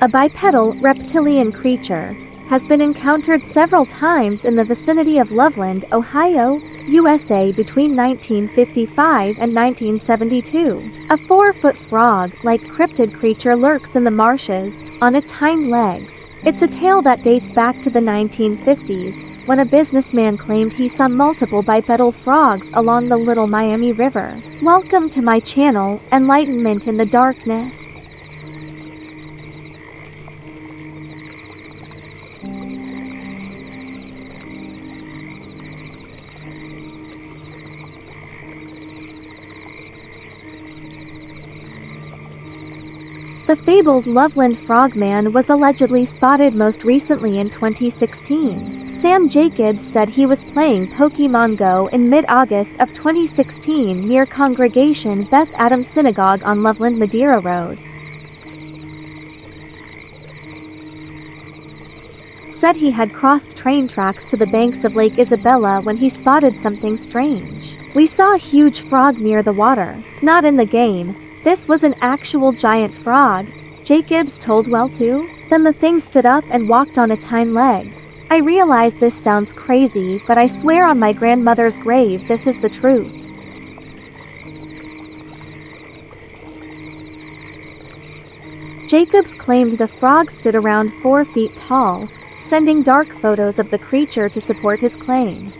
A bipedal, reptilian creature has been encountered several times in the vicinity of Loveland, Ohio, USA between 1955 and 1972. A 4-foot frog-like cryptid creature lurks in the marshes, on its hind legs. It's a tale that dates back to the 1950s, when a businessman claimed he saw multiple bipedal frogs along the Little Miami River. Welcome to my channel, Enlightenment in the Darkness. The fabled Loveland Frogman was allegedly spotted most recently in 2016. Sam Jacobs said he was playing Pokemon Go in mid-August of 2016 near Congregation Beth Adams Synagogue on Loveland Madeira Road. Said he had crossed train tracks to the banks of Lake Isabella when he spotted something strange. We saw a huge frog near the water. Not in the game. This was an actual giant frog, Jacobs told Well2. Then the thing stood up and walked on its hind legs. I realize this sounds crazy, but I swear on my grandmother's grave this is the truth. Jacobs claimed the frog stood around 4 feet tall, sending dark photos of the creature to support his claim.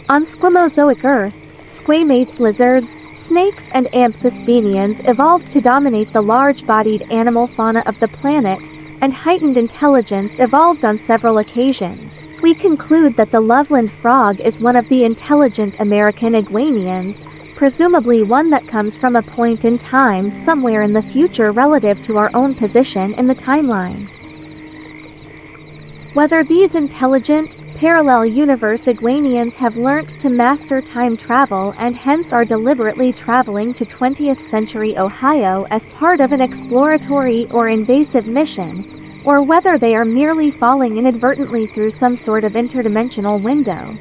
On squamozoic Earth, squamates lizards, snakes and amphibians evolved to dominate the large-bodied animal fauna of the planet, and heightened intelligence evolved on several occasions. We conclude that the Loveland frog is one of the intelligent American iguanians, presumably one that comes from a point in time somewhere in the future relative to our own position in the timeline. Whether these intelligent, parallel universe iguanians have learnt to master time travel and hence are deliberately traveling to 20th century Ohio as part of an exploratory or invasive mission, or whether they are merely falling inadvertently through some sort of interdimensional window.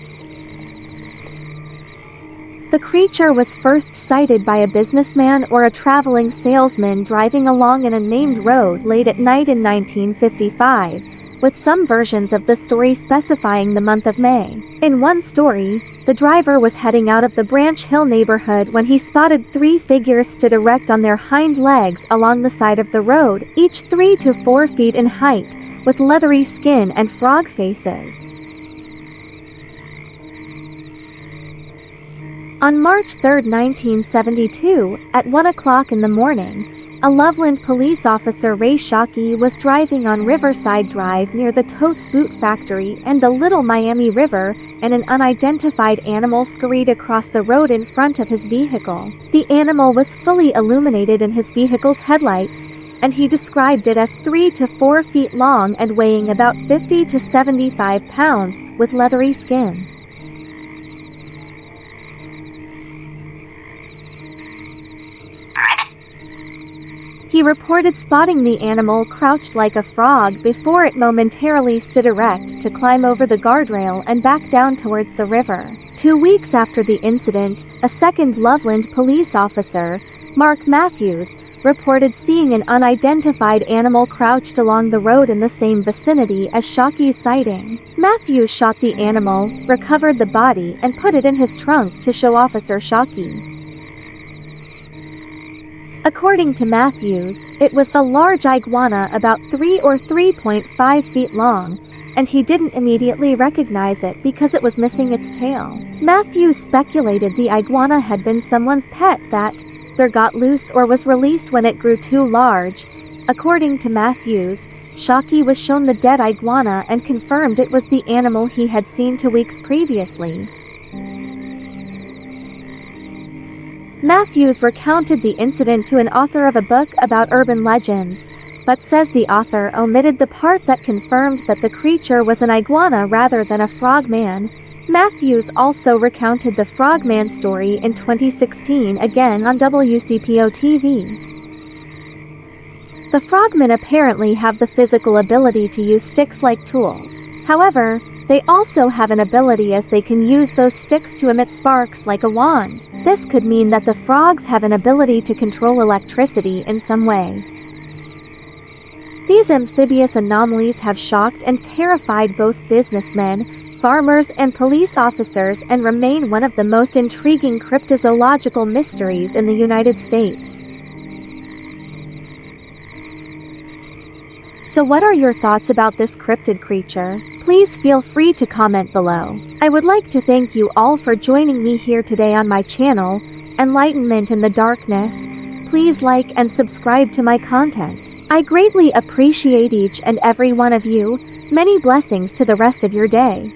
The creature was first sighted by a businessman or a traveling salesman driving along an unnamed road late at night in 1955. With some versions of the story specifying the month of May. In one story, the driver was heading out of the Branch Hill neighborhood when he spotted 3 figures stood erect on their hind legs along the side of the road, each 3 to 4 feet in height, with leathery skin and frog faces. On March 3, 1972, at 1 o'clock in the morning, a Loveland police officer, Ray Shockey, was driving on Riverside Drive near the Totes Boot Factory and the Little Miami River, and an unidentified animal scurried across the road in front of his vehicle. The animal was fully illuminated in his vehicle's headlights, and he described it as 3 to 4 feet long and weighing about 50 to 75 pounds, with leathery skin. He reported spotting the animal crouched like a frog before it momentarily stood erect to climb over the guardrail and back down towards the river. 2 weeks after the incident, a second Loveland police officer, Mark Matthews, reported seeing an unidentified animal crouched along the road in the same vicinity as Shockey's sighting. Matthews shot the animal, recovered the body and put it in his trunk to show Officer Shockey. According to Matthews, it was a large iguana about 3 or 3.5 feet long, and he didn't immediately recognize it because it was missing its tail. Matthews speculated the iguana had been someone's pet that either got loose or was released when it grew too large. According to Matthews, Shockey was shown the dead iguana and confirmed it was the animal he had seen 2 weeks previously. Matthews recounted the incident to an author of a book about urban legends, but says the author omitted the part that confirmed that the creature was an iguana rather than a frogman. Matthews also recounted the frogman story in 2016 again on WCPO-TV. The frogmen apparently have the physical ability to use sticks like tools. However, they also have an ability as they can use those sticks to emit sparks like a wand. This could mean that the frogs have an ability to control electricity in some way. These amphibious anomalies have shocked and terrified both businessmen, farmers and police officers and remain one of the most intriguing cryptozoological mysteries in the United States. So what are your thoughts about this cryptid creature? Please feel free to comment below. I would like to thank you all for joining me here today on my channel, Enlightenment in the Darkness. Please like and subscribe to my content. I greatly appreciate each and every one of you. Many blessings to the rest of your day.